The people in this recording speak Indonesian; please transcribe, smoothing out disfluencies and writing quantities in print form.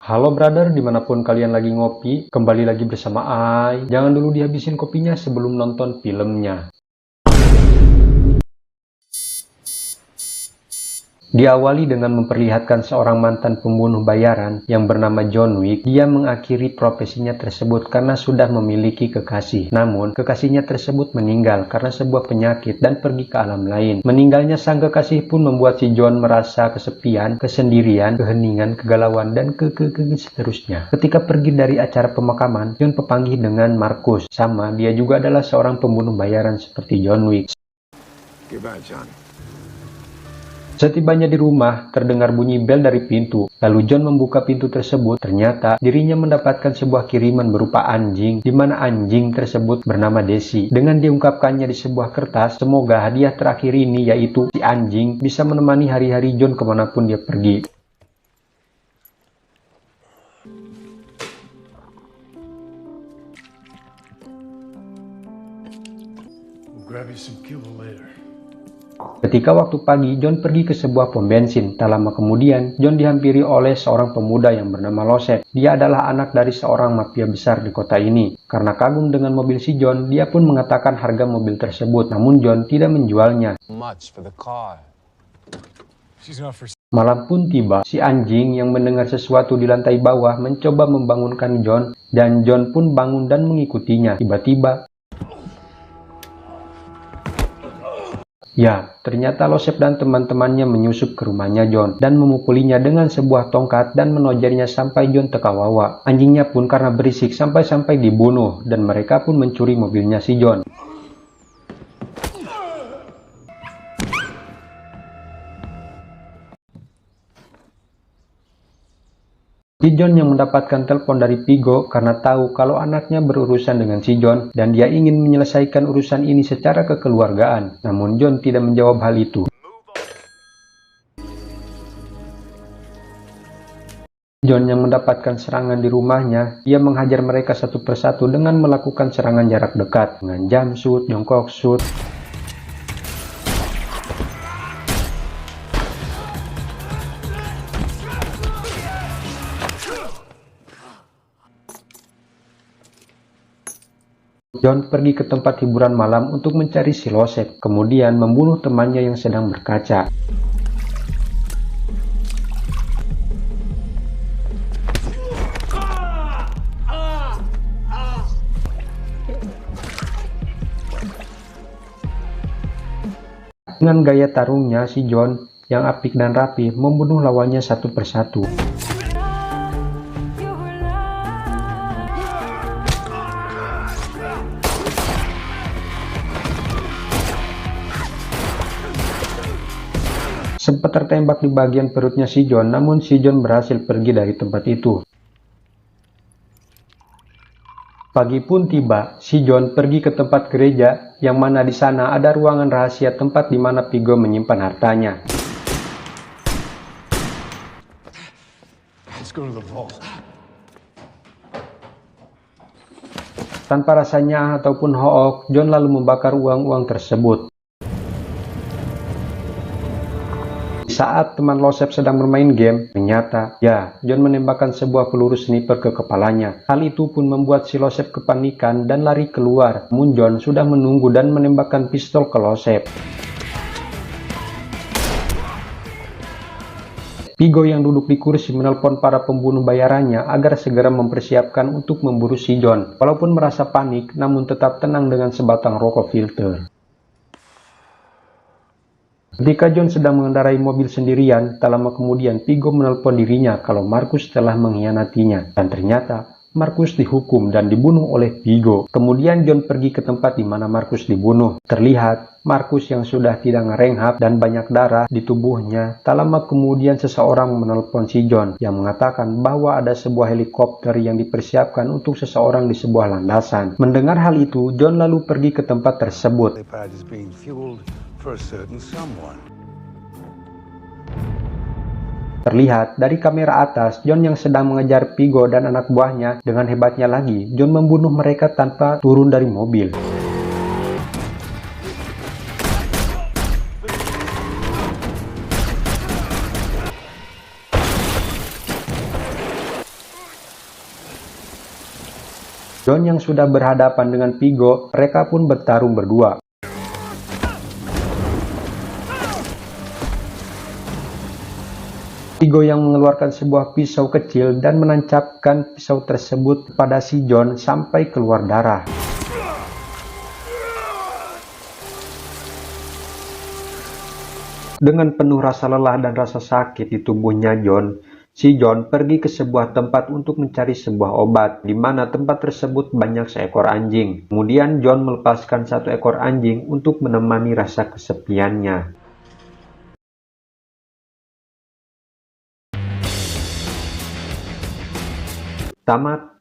Halo brother, dimanapun kalian lagi ngopi, kembali lagi bersama Ai. Jangan dulu dihabisin kopinya sebelum nonton filmnya. Diawali dengan memperlihatkan seorang mantan pembunuh bayaran yang bernama John Wick. Dia mengakhiri profesinya tersebut karena sudah memiliki kekasih. Namun, kekasihnya tersebut meninggal karena sebuah penyakit dan pergi ke alam lain. Meninggalnya sang kekasih pun membuat si John merasa kesepian, kesendirian, keheningan, kegalauan, dan seterusnya. Ketika pergi dari acara pemakaman, John pepanggih dengan Marcus. Sama, dia juga adalah seorang pembunuh bayaran seperti John Wick. Goodbye, John. Setibanya di rumah, terdengar bunyi bel dari pintu. Lalu John membuka pintu tersebut. Ternyata dirinya mendapatkan sebuah kiriman berupa anjing, di mana anjing tersebut bernama Daisy. Dengan diungkapkannya di sebuah kertas, semoga hadiah terakhir ini, yaitu si anjing, bisa menemani hari-hari John kemanapun dia pergi. We'll grab you some kibble later. Ketika waktu pagi, John pergi ke sebuah pom bensin. Tak lama kemudian, John dihampiri oleh seorang pemuda yang bernama Losep. Dia adalah anak dari seorang mafia besar di kota ini. Karena kagum dengan mobil si John, dia pun mengatakan harga mobil tersebut. Namun John tidak menjualnya. Much for the car. She's not for Malam pun tiba. Si anjing yang mendengar sesuatu di lantai bawah mencoba membangunkan John, dan John pun bangun dan mengikutinya. Tiba-tiba, ya, ternyata Losep dan teman-temannya menyusup ke rumahnya John dan memukulinya dengan sebuah tongkat dan menojarnya sampai John terkawawa. Anjingnya pun karena berisik sampai-sampai dibunuh, dan mereka pun mencuri mobilnya si John. Si John yang mendapatkan telepon dari Vigo karena tahu kalau anaknya berurusan dengan si John dan dia ingin menyelesaikan urusan ini secara kekeluargaan. Namun John tidak menjawab hal itu. John yang mendapatkan serangan di rumahnya, ia menghajar mereka satu persatu dengan melakukan serangan jarak dekat dengan jump shoot, jongkok shoot. John pergi ke tempat hiburan malam untuk mencari si Losep, kemudian membunuh temannya yang sedang berkaca. Dengan gaya tarungnya, si John yang apik dan rapi membunuh lawannya satu persatu. Sempat tertembak di bagian perutnya si John, namun si John berhasil pergi dari tempat itu. Pagi pun tiba, si John pergi ke tempat gereja, yang mana di sana ada ruangan rahasia tempat di mana Vigo menyimpan hartanya. Let's go to the vault. Tanpa rasa nyah ataupun hook, John lalu membakar uang-uang tersebut. Saat teman Losep sedang bermain game, ternyata, ya, John menembakkan sebuah peluru sniper ke kepalanya. Hal itu pun membuat si Losep kepanikan dan lari keluar. Namun John sudah menunggu dan menembakkan pistol ke Losep. Vigo yang duduk di kursi menelpon para pembunuh bayarannya agar segera mempersiapkan untuk memburu si John. Walaupun merasa panik, namun tetap tenang dengan sebatang rokok filter. Ketika John sedang mengendarai mobil sendirian, tak lama kemudian Vigo menelpon dirinya kalau Marcus telah mengkhianatinya. Dan ternyata Marcus dihukum dan dibunuh oleh Vigo. Kemudian John pergi ke tempat di mana Marcus dibunuh. Terlihat Marcus yang sudah tidak ngerenghap dan banyak darah di tubuhnya. Tak lama kemudian seseorang menelpon si John yang mengatakan bahwa ada sebuah helikopter yang dipersiapkan untuk seseorang di sebuah landasan. Mendengar hal itu, John lalu pergi ke tempat tersebut. Pad is being fueled for a certain someone. Terlihat dari kamera atas, John yang sedang mengejar Vigo dan anak buahnya. Dengan hebatnya lagi, John membunuh mereka tanpa turun dari mobil. John yang sudah berhadapan dengan Vigo, mereka pun bertarung berdua. Vigo yang mengeluarkan sebuah pisau kecil dan menancapkan pisau tersebut pada si John sampai keluar darah. Dengan penuh rasa lelah dan rasa sakit di tubuhnya John, si John pergi ke sebuah tempat untuk mencari sebuah obat, di mana tempat tersebut banyak seekor anjing. Kemudian John melepaskan satu ekor anjing untuk menemani rasa kesepiannya. Tamat.